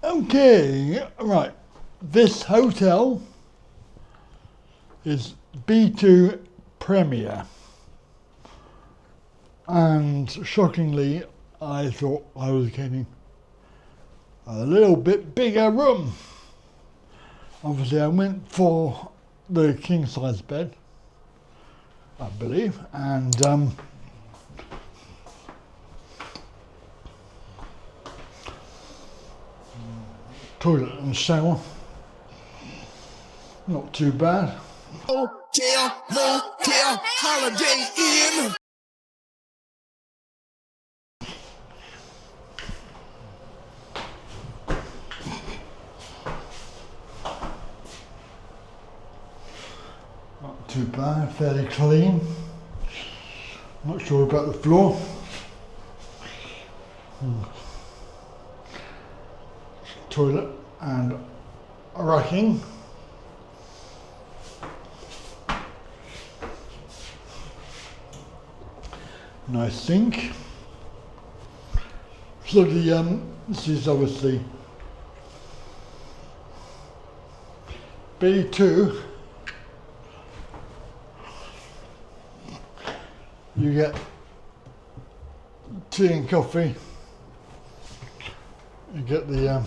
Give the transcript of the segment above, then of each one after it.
Okay, right. This hotel is B2 Premier, and shockingly, I thought I was getting a little bit bigger room. Obviously, I went for the king size bed, I believe, and toilet and shower, not too bad. Motel, Motel, Holiday Inn. Not too bad, fairly clean. Not sure about the floor. Toilet and racking. Nice sink. So this is obviously B2. You get tea and coffee. You get the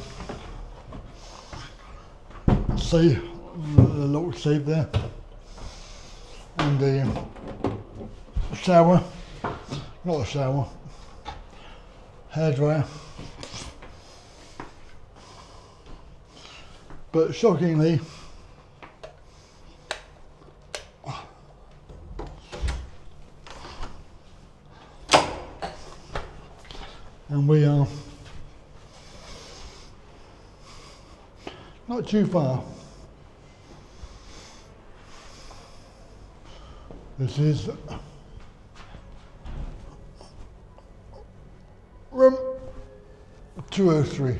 safe, the lock safe there, and the shower, not a shower, hairdryer. But shockingly, and we are not too far. This is room 203.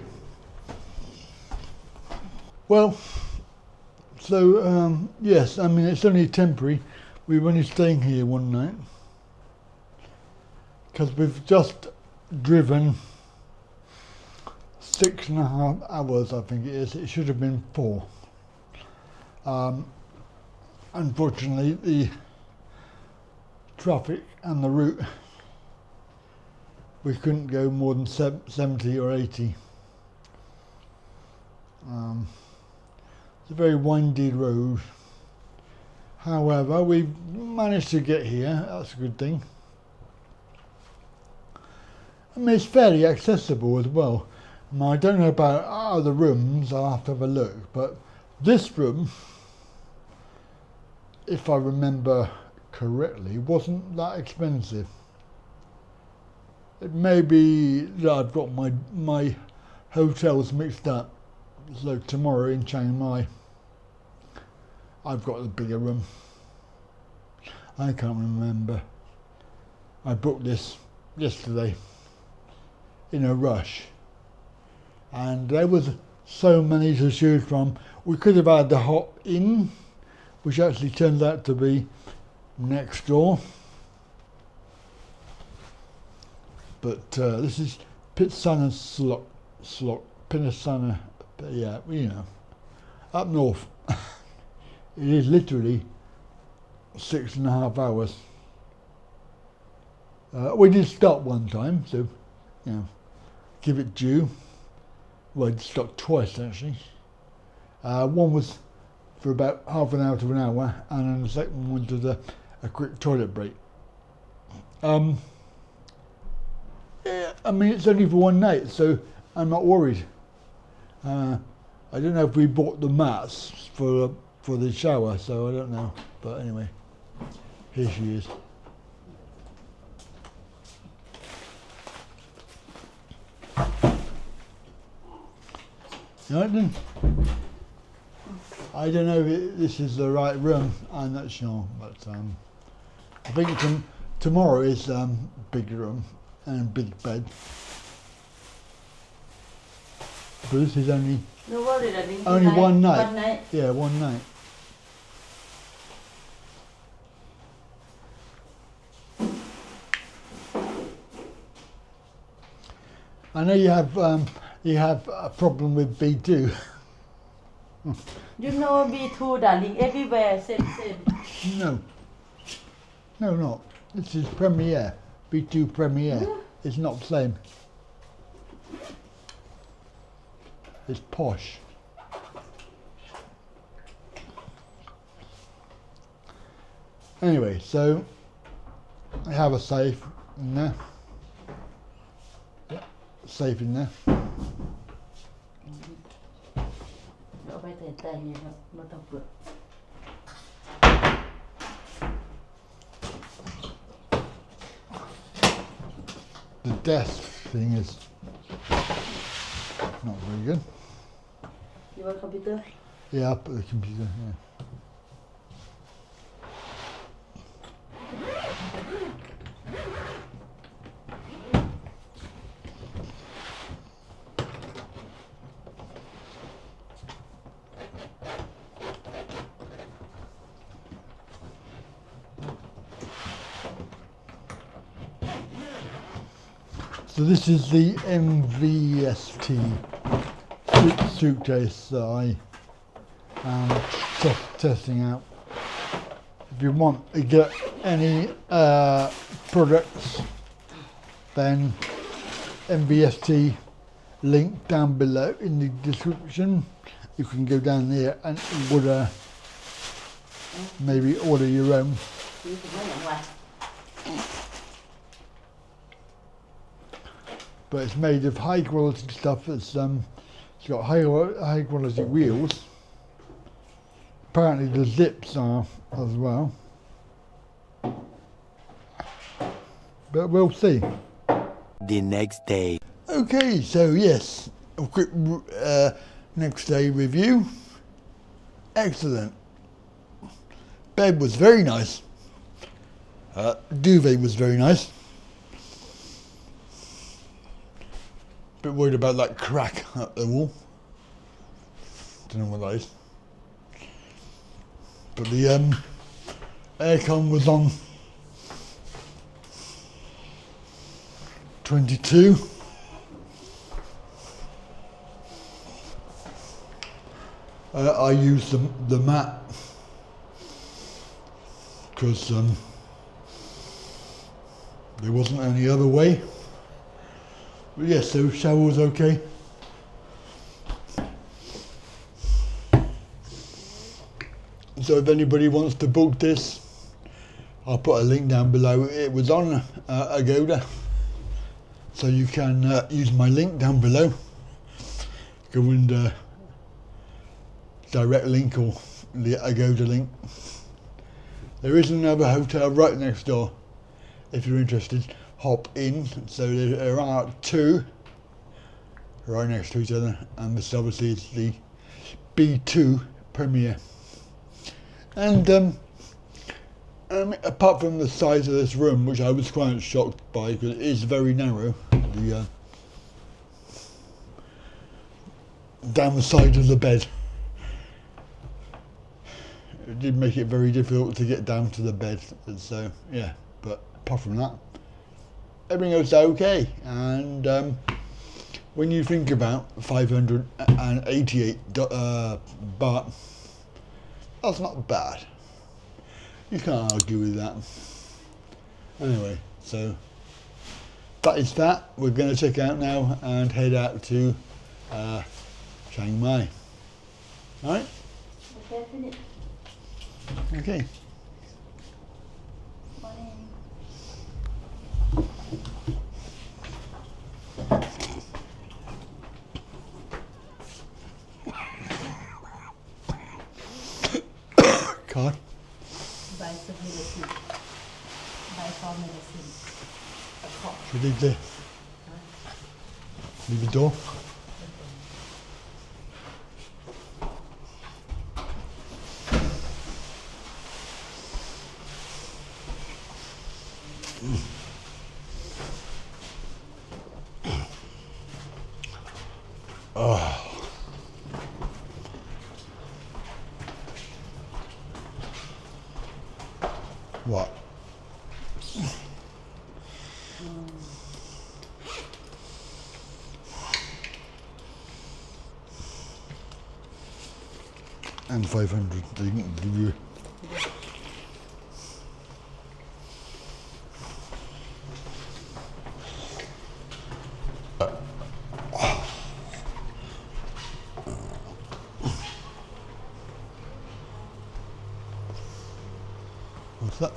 Well, so yes, I mean it's only temporary. We were only staying here one night because we've just driven 6.5 hours, I think it is. It should have been 4. Unfortunately, the traffic and the route, we couldn't go more than 70 or 80. It's a very windy road. However, we managed to get here. That's a good thing. I mean, it's fairly accessible as well. I don't know about other rooms, I'll have to have a look, but this room, if I remember correctly, wasn't that expensive. It may be that I've got my hotels mixed up. So tomorrow in Chiang Mai, I've got the bigger room. I can't remember. I booked this yesterday in a rush, and there was so many to choose from. We could have had the Hop Inn, which actually turned out to be next door. But this is Phitsanulok, yeah, you know, up north. It is literally 6.5 hours. We did stop one time, so, you know, give it due. Well, I stopped twice actually. One was for about half an hour to an hour, and then the second one was a quick toilet break. Yeah, I mean, it's only for one night, so I'm not worried. I don't know if we bought the mats for the shower, so I don't know. But anyway, here she is. Right then. I don't know if this is the right room. I'm not sure, but I think tomorrow is big room and big bed. But this is only one night. One night. Yeah, one night. I know you have you have a problem with B2. You know B2, darling, everywhere, same. No. No, not. This is Premiere. B2 Premiere. It's not the same. It's posh. Anyway, so I have a safe in there. Yeah, safe in there. เอาไปแต่เนี่ยครับไม่ต้องเปลือก The desk thing is not very good. You want computer? Yeah, I'll put the computer, yeah. So this is the MVST suitcase that I am testing out. If you want to get any products, then MVST link down below in the description. You can go down there and order, maybe order your own. ซื้อถึงไม่อย่างไร But it's made of high quality stuff. It's got high quality wheels. Apparently the zips are as well. But we'll see. The next day. Okay, so yes, a quick next day review. Excellent. Bed was very nice. Duvet was very nice. Bit worried about that crack at the wall. Don't know what that is. But the aircon was on 22. I used the mat because there wasn't any other way. But yes, so shower was okay. So if anybody wants to book this, I'll put a link down below. It was on Agoda, so you can use my link down below. Go and direct link or the Agoda link. There is another hotel right next door. If you're interested, hop in. So there are two right next to each other, and this obviously is the B2 Premier. And apart from the size of this room, which I was quite shocked by because it is very narrow, down the side of the bed, it did make it very difficult to get down to the bed. And so yeah, but apart from that, everything else okay. And when you think about 588 baht, that's not bad. You can't argue with that. Anyway, so that is that. We're going to check out now and head out to Chiang Mai. Alright? Okay, finish. Okay. Morning. Card. Buy some medicine. Buy for medicine. A cough. Should we leave the door? What? and 500. They can give you. What's that?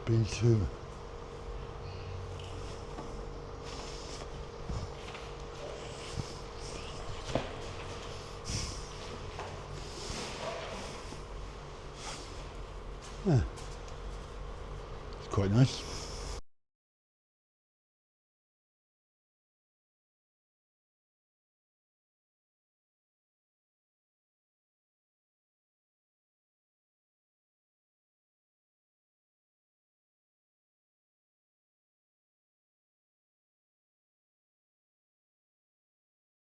B2. Yeah. It's quite nice.